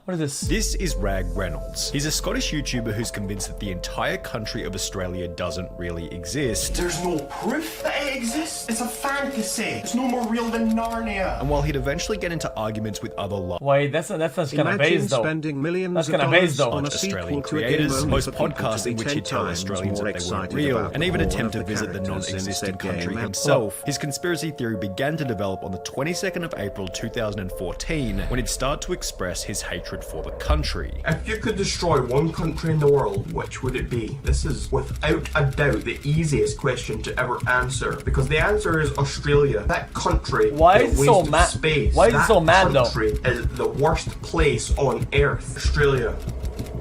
What is this? This is Reynolds. He's a Scottish YouTuber who's convinced that the entire country of Australia doesn't really exist. There's no proof that it exists. It's a fantasy. It's no more real than Narnia. And while he'd eventually get into arguments with other Wait, that's kind of base though. Spending millions that's of kind of base though. on a Australian sequel to a creators game host only for people podcasts to in be which he'd 10 tell times Australians more that they weren't excited real, about and even all attempt of to the visit the characters in non-existent said country game. himself. His conspiracy theory began to develop on the 22nd of April 2014 when he'd start to express his hatred for the country. If you could destroy one country in the world, which would it be? This is without a doubt the easiest question to ever answer, because the answer is Australia. That country. Why is it so mad? Why is it so mad though? That country is the worst place on earth. Australia,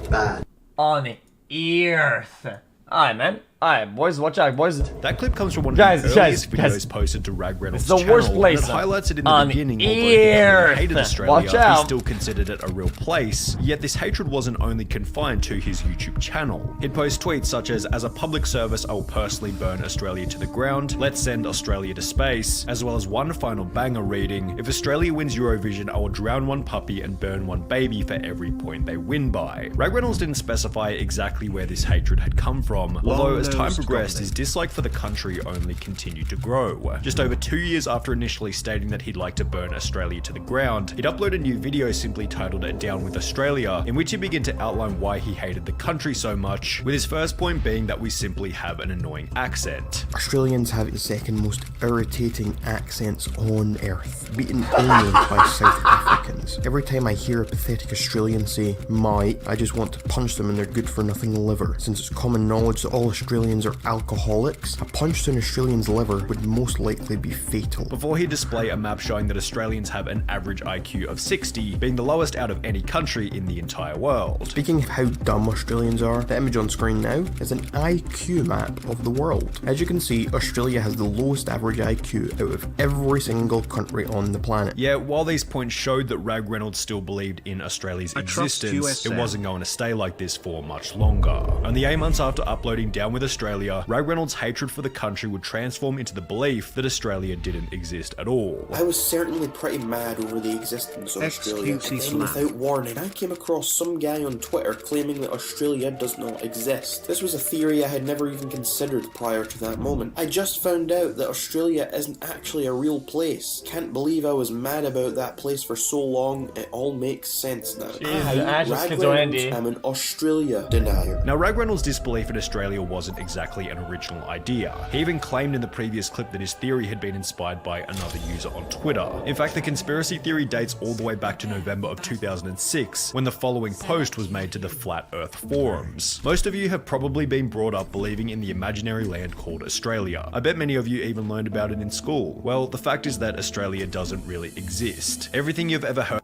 bad. On earth. Alright, man. Alright, boys, watch out, boys. That clip comes from one of the earliest videos posted to Reynolds' channel. It's the worst place. It highlights it in the beginning, although he hated Australia, watch out. he still considered it a real place. Yet this hatred wasn't only confined to his YouTube channel. He'd post tweets such as a public service, I will personally burn Australia to the ground, let's send Australia to space, as well as one final banger reading, if Australia wins Eurovision, I will drown one puppy and burn one baby for every point they win by. Reynolds didn't specify exactly where this hatred had come from, although as time progressed, his dislike for the country only continued to grow. Just over 2 years after initially stating that he'd like to burn Australia to the ground, he'd upload a new video simply titled Down with Australia, in which he began to outline why he hated the country so much, with his first point being that we simply have an annoying accent. Australians have the second most irritating accents on earth, beaten only by South Africans. Every time I hear a pathetic Australian say, "mate," I just want to punch them in their good-for-nothing liver. Since it's common knowledge that all Australians are alcoholics, a punch to an Australian's liver would most likely be fatal. Before he display a map showing that Australians have an average IQ of 60, being the lowest out of any country in the entire world. Speaking of how dumb Australians are, the image on screen now is an IQ map of the world. As you can see, Australia has the lowest average IQ out of every single country on the planet. Yeah, while these points showed that Reynolds still believed in Australia's existence, it wasn't going to stay like this for much longer. Only 8 months after uploading Down with Australia, Reynolds' hatred for the country would transform into the belief that Australia didn't exist at all. I was certainly pretty mad over the existence of Australia, and then without warning, I came across some guy on Twitter claiming that Australia does not exist. This was a theory I had never even considered prior to that moment. I just found out that Australia isn't actually a real place. Can't believe I was mad about that place for so long. It all makes sense now. I'm an Australia denier. Now, Reynolds' disbelief in Australia wasn't exactly an original idea. He even claimed in the previous clip that his theory had been inspired by another user on Twitter. In fact, the conspiracy theory dates all the way back to November of 2006, when the following post was made to the Flat Earth forums. Most of you have probably been brought up believing in the imaginary land called Australia. I bet many of you even learned about it in school. Well, the fact is that Australia doesn't really exist. Everything you've ever heard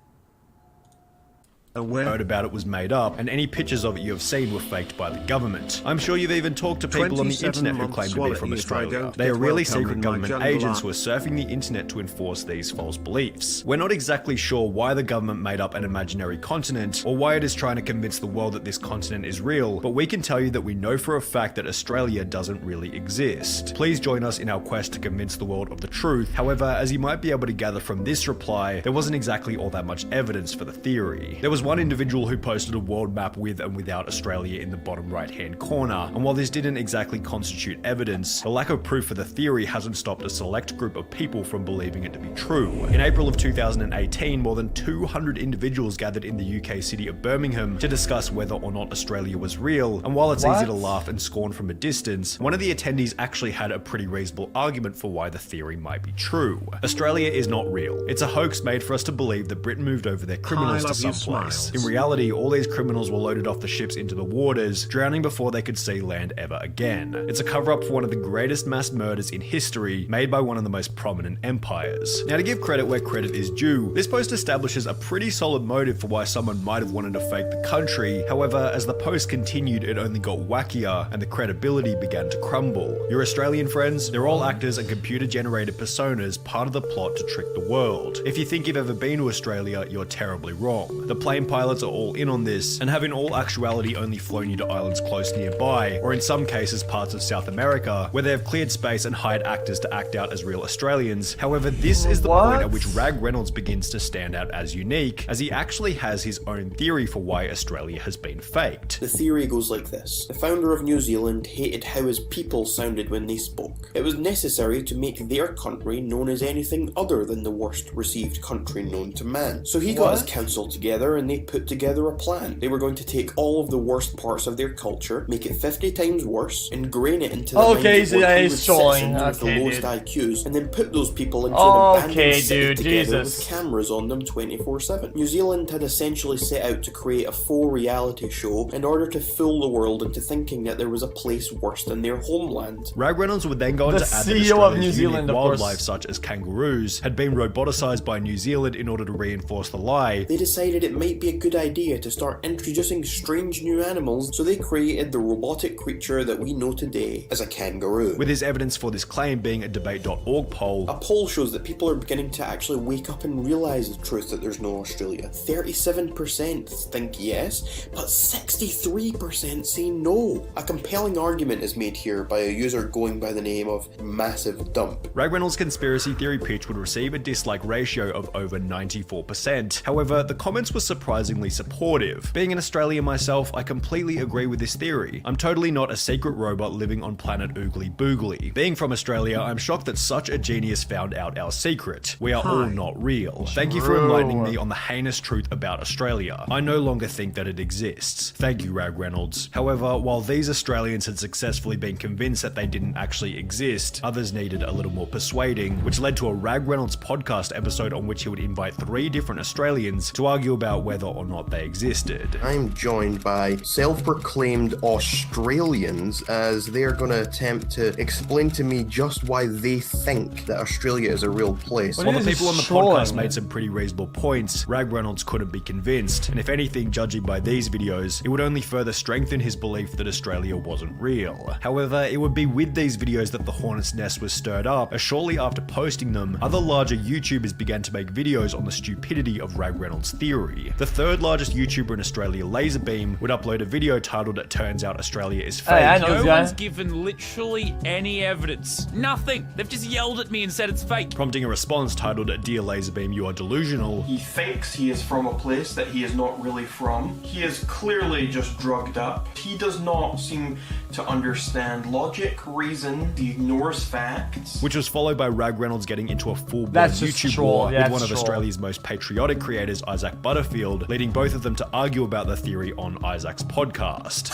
about it was made up, and any pictures of it you have seen were faked by the government. I'm sure you've even talked to people on the internet who claim to be from Australia. They are really secret government agents who are surfing the internet to enforce these false beliefs. We're not exactly sure why the government made up an imaginary continent, or why it is trying to convince the world that this continent is real, but we can tell you that we know for a fact that Australia doesn't really exist. Please join us in our quest to convince the world of the truth. However, as you might be able to gather from this reply, there wasn't exactly all that much evidence for the theory. There was one individual who posted a world map with and without Australia in the bottom right hand corner, and while this didn't exactly constitute evidence, the lack of proof for the theory hasn't stopped a select group of people from believing it to be true. In April of 2018, more than 200 individuals gathered in the UK city of Birmingham to discuss whether or not Australia was real, and while it's easy to laugh and scorn from a distance, one of the attendees actually had a pretty reasonable argument for why the theory might be true. Australia is not real. It's a hoax made for us to believe that Britain moved over their criminals to some place. In reality, all these criminals were loaded off the ships into the waters, drowning before they could see land ever again. It's a cover-up for one of the greatest mass murders in history, made by one of the most prominent empires. Now, to give credit where credit is due, this post establishes a pretty solid motive for why someone might have wanted to fake the country. However, as the post continued, it only got wackier, and the credibility began to crumble. Your Australian friends, they're all actors and computer-generated personas, part of the plot to trick the world. If you think you've ever been to Australia, you're terribly wrong. The plane plane pilots are all in on this, and have in all actuality only flown you to islands close nearby, or in some cases parts of South America, where they have cleared space and hired actors to act out as real Australians. However, this is the point at which Rag Reynolds begins to stand out as unique, as he actually has his own theory for why Australia has been faked. The theory goes like this. The founder of New Zealand hated how his people sounded when they spoke. It was necessary to make their country known as anything other than the worst received country known to man. So he got his council together and they put together a plan. They were going to take all of the worst parts of their culture, make it 50 times worse, ingrain it into the minds of what he was sitting with the lowest IQs, and then put those people into an abandoned city together with cameras on them 24/7. New Zealand had essentially set out to create a faux reality show in order to fool the world into thinking that there was a place worse than their homeland. Rag Reynolds would then go on to add that Australia's unique wildlife such as kangaroos had been roboticized by New Zealand in order to reinforce the lie. They decided it might be a good idea to start introducing strange new animals, so they created the robotic creature that we know today as a kangaroo. With his evidence for this claim being a debate.org poll. A poll shows that people are beginning to actually wake up and realise the truth that there's no Australia. 37% think yes, but 63% say no. A compelling argument is made here by a user going by the name of Massive Dump. Rag Reynolds' conspiracy theory pitch would receive a dislike ratio of over 94%. However, the comments were surprisingly supportive. Being an Australian myself, I completely agree with this theory. I'm totally not a secret robot living on planet Oogly Boogly. Being from Australia, I'm shocked that such a genius found out our secret. We are all not real. Thank you for enlightening me on the heinous truth about Australia. I no longer think that it exists. Thank you, Rag Reynolds. However, while these Australians had successfully been convinced that they didn't actually exist, others needed a little more persuading, which led to a Rag Reynolds podcast episode on which he would invite 3 different Australians to argue about whether or not they existed. I'm joined by self-proclaimed Australians as they're going to attempt to explain to me just why they think that Australia is a real place. While the people on the podcast made some pretty reasonable points, Rag Reynolds couldn't be convinced, and if anything, judging by these videos, it would only further strengthen his belief that Australia wasn't real. However, it would be with these videos that the hornet's nest was stirred up, as shortly after posting them, other larger YouTubers began to make videos on the stupidity of Rag Reynolds' theory. The third largest YouTuber in Australia, Laserbeam, would upload a video titled "It Turns Out Australia is Fake." No one's given literally any evidence. Nothing. They've just yelled at me and said it's fake. Prompting a response titled, "Dear Laserbeam, you are delusional." He thinks he is from a place that he is not really from. He is clearly just drugged up. He does not seem to understand logic, reason. He ignores facts. Which was followed by Rag Reynolds getting into a full-blown YouTube war with one of Australia's most patriotic creators, Isaac Butterfield, leading both of them to argue about the theory on Isaac's podcast.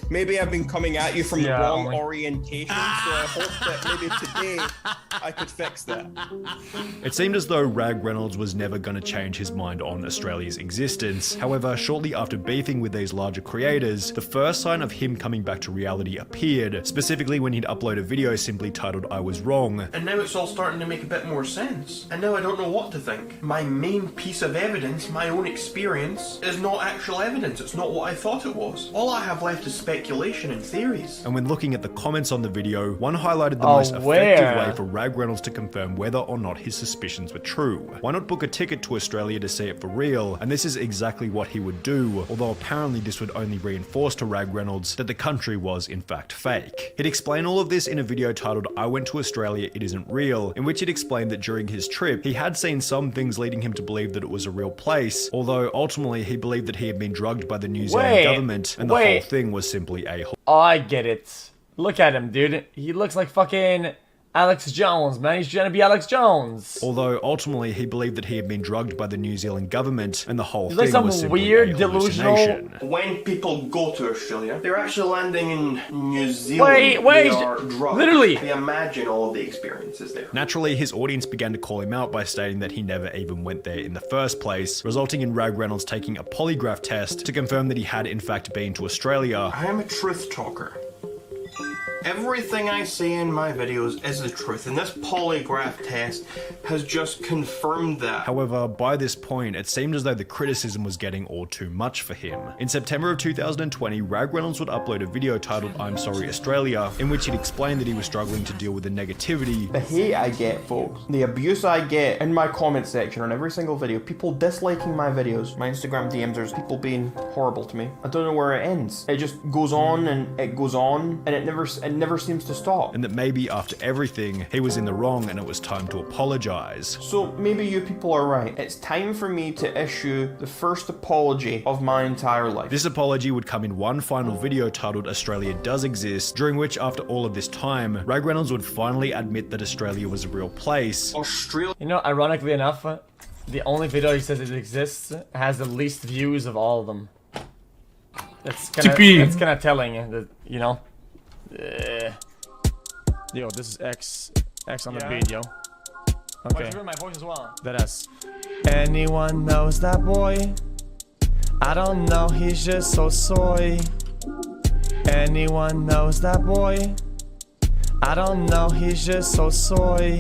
Maybe I've been coming at you from the wrong orientation, so I hope that maybe today I could fix that. It seemed as though Rag Reynolds was never going to change his mind on Australia's existence. However, shortly after beefing with these larger creators, the first sign of him coming back to reality appeared, specifically when he'd upload a video simply titled "I Was Wrong." And now it's all starting to make a bit more sense. And now I don't know what to think. My main piece of evidence, my own experience, is not actual evidence. It's not what I thought it was. All I have left is speculation and theories. And when looking at the comments on the video, one highlighted the most effective way for Rag Reynolds to confirm whether or not his suspicions were true. Why not book a ticket to Australia to see it for real? And this is exactly what he would do, although apparently this would only reinforce to Rag Reynolds that the country was in fact fake. He'd explain all of this in a video titled "I Went to Australia, It Isn't Real," in which he'd explained that during his trip, he had seen some things leading him to believe that it was a real place, although ultimately he believed that he had been drugged by the New Zealand government, and the whole thing was simply a I get it. Look at him, dude. He looks like fucking Alex Jones, man. He's trying to be Alex Jones. Although ultimately he believed that he had been drugged by the New Zealand government, and the whole He's thing like some was simply weird a delusional. hallucination. When people go to Australia, they're actually landing in New Zealand. Wait, they are drugged. literally. They imagine all of the experiences there. Naturally, his audience began to call him out by stating that he never even went there in the first place, resulting in Rag Reynolds taking a polygraph test to confirm that he had in fact been to Australia. I am a truth talker. Everything I say in my videos is the truth, and this polygraph test has just confirmed that. However, by this point, it seemed as though the criticism was getting all too much for him. In September of 2020, Reynolds would upload a video titled I'm Sorry Australia, in which he'd explained that he was struggling to deal with the negativity. The hate I get, folks, the abuse I get in my comment section on every single video, people disliking my videos, my Instagram DMs, there's people being horrible to me. I don't know where it ends. It just goes on and it goes on, and it never seems to stop. And that maybe after everything, he was in the wrong and it was time to apologize. So maybe you people are right. It's time for me to issue the first apology of my entire life. This apology would come in one final video titled Australia Does Exist, during which after all of this time, Reynolds would finally admit that Australia was a real place. Australia. You know, ironically enough, the only video he says it exists has the least views of all of them. That's kind of telling, that, you know. Yo, this is X on the beat, yo. Okay. My voice as well. That ass. Anyone knows that boy? I don't know, he's just so soy. Anyone knows that boy? I don't know, he's just so soy.